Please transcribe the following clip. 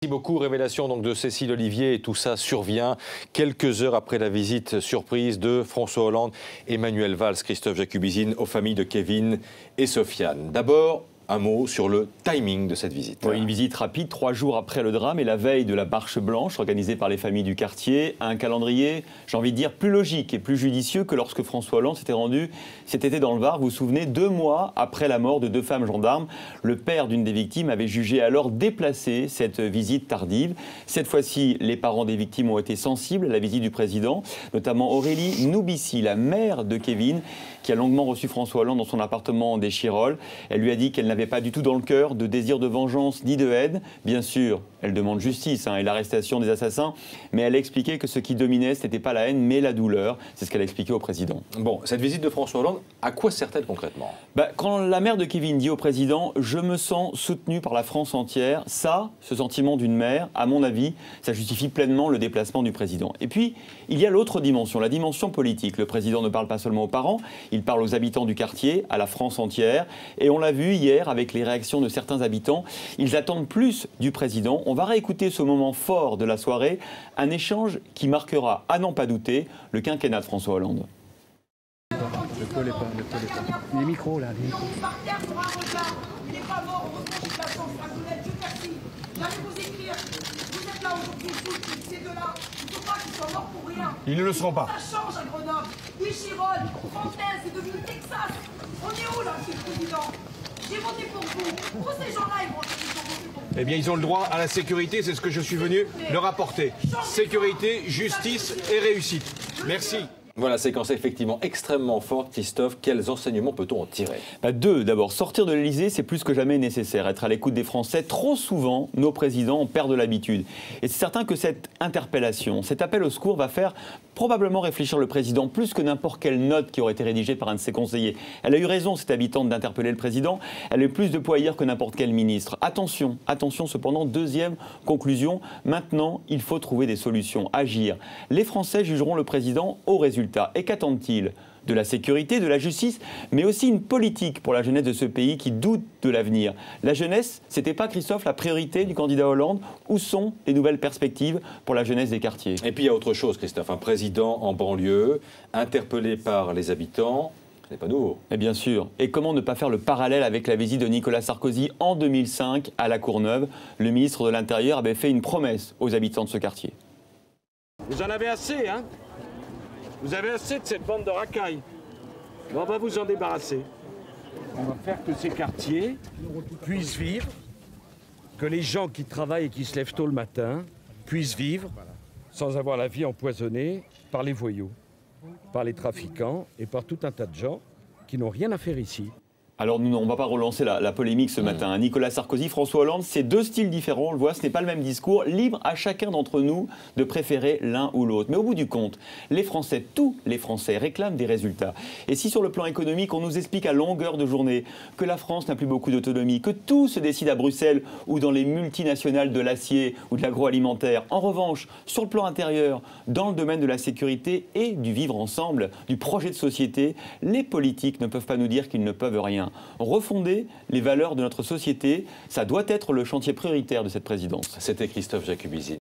Merci beaucoup. Révélation donc de Cécile Olivier, et tout ça survient quelques heures après la visite surprise de François Hollande et Manuel Valls, Christophe Jacubizine, aux familles de Kevin et Sofiane. D'abord, un mot sur le timing de cette visite. Oui, une visite rapide, 3 jours après le drame et la veille de la marche blanche organisée par les familles du quartier. Un calendrier, j'ai envie de dire, plus logique et plus judicieux que lorsque François Hollande s'était rendu cet été dans le Var. Vous vous souvenez, 2 mois après la mort de 2 femmes gendarmes, le père d'une des victimes avait jugé alors déplacer cette visite tardive. Cette fois-ci, les parents des victimes ont été sensibles à la visite du président, notamment Aurélie Noubissi, la mère de Kevin, qui a longuement reçu François Hollande dans son appartement des Chirolles. Elle lui a dit qu'elle n'avait pas du tout dans le cœur de désir de vengeance ni de haine. Bien sûr, elle demande justice et l'arrestation des assassins, mais elle a expliqué que ce qui dominait, ce n'était pas la haine, mais la douleur. C'est ce qu'elle a expliqué au président. Bon, cette visite de François Hollande, à quoi sert-elle concrètement ? Quand la mère de Kevin dit au président « Je me sens soutenue par la France entière », ça, ce sentiment d'une mère, à mon avis, ça justifie pleinement le déplacement du président. Et puis, il y a l'autre dimension, la dimension politique. Le président ne parle pas seulement aux parents, il parle aux habitants du quartier, à la France entière. Et on l'a vu hier avec les réactions de certains habitants. Ils attendent plus du président. On va réécouter ce moment fort de la soirée, un échange qui marquera, à n'en pas douter, le quinquennat de François Hollande. Ne collez pas, ne collez pas. Les micros là, les micros. Il n'est pas mort, heureusement qu'il a chance, je merci. J'allais vous écrire. Vous êtes là aujourd'hui, ces deux-là. Il ne faut pas qu'ils soient morts pour rien. Ils ne le seront pas. Ça change à Grenoble. Les Chirolles, Fontaine, c'est devenu le Texas. On est où là, monsieur le président? J'ai voté pour vous. Tous ces gens-là, ils vont voter pour vous. Eh bien, ils ont le droit à la sécurité, c'est ce que je suis venu leur apporter. Sécurité, justice et réussite. Merci. Voilà, séquence effectivement extrêmement forte. Christophe, quels enseignements peut-on en tirer ? 2. D'abord, sortir de l'Élysée, c'est plus que jamais nécessaire. Être à l'écoute des Français, trop souvent, nos présidents en perdent l'habitude. Et c'est certain que cette interpellation, cet appel au secours va faire probablement réfléchir le président plus que n'importe quelle note qui aurait été rédigée par un de ses conseillers. Elle a eu raison, cette habitante, d'interpeller le président. Elle a eu plus de poids à dire que n'importe quel ministre. Attention, attention cependant, deuxième conclusion, maintenant, il faut trouver des solutions, agir. Les Français jugeront le président au résultat. Et qu'attendent-ils ? De la sécurité, de la justice, mais aussi une politique pour la jeunesse de ce pays qui doute de l'avenir. La jeunesse, c'était pas, Christophe, la priorité du candidat Hollande? Où sont les nouvelles perspectives pour la jeunesse des quartiers? Et puis il y a autre chose, Christophe, un président en banlieue, interpellé par les habitants, ce n'est pas nouveau. Et bien sûr. Et comment ne pas faire le parallèle avec la visite de Nicolas Sarkozy en 2005 à La Courneuve? Le ministre de l'Intérieur avait fait une promesse aux habitants de ce quartier. Vous en avez assez, hein? Vous avez assez de cette bande de racailles. On va vous en débarrasser. On va faire que ces quartiers puissent vivre, que les gens qui travaillent et qui se lèvent tôt le matin puissent vivre sans avoir la vie empoisonnée par les voyous, par les trafiquants et par tout un tas de gens qui n'ont rien à faire ici. Alors nous, on ne va pas relancer la polémique ce matin. Nicolas Sarkozy, François Hollande, c'est 2 styles différents, on le voit, ce n'est pas le même discours. Libre à chacun d'entre nous de préférer l'un ou l'autre. Mais au bout du compte, les Français, tous les Français, réclament des résultats. Et si sur le plan économique, on nous explique à longueur de journée que la France n'a plus beaucoup d'autonomie, que tout se décide à Bruxelles ou dans les multinationales de l'acier ou de l'agroalimentaire. En revanche, sur le plan intérieur, dans le domaine de la sécurité et du vivre ensemble, du projet de société, les politiques ne peuvent pas nous dire qu'ils ne peuvent rien. Refonder les valeurs de notre société, ça doit être le chantier prioritaire de cette présidence. C'était Christophe Jacubizine.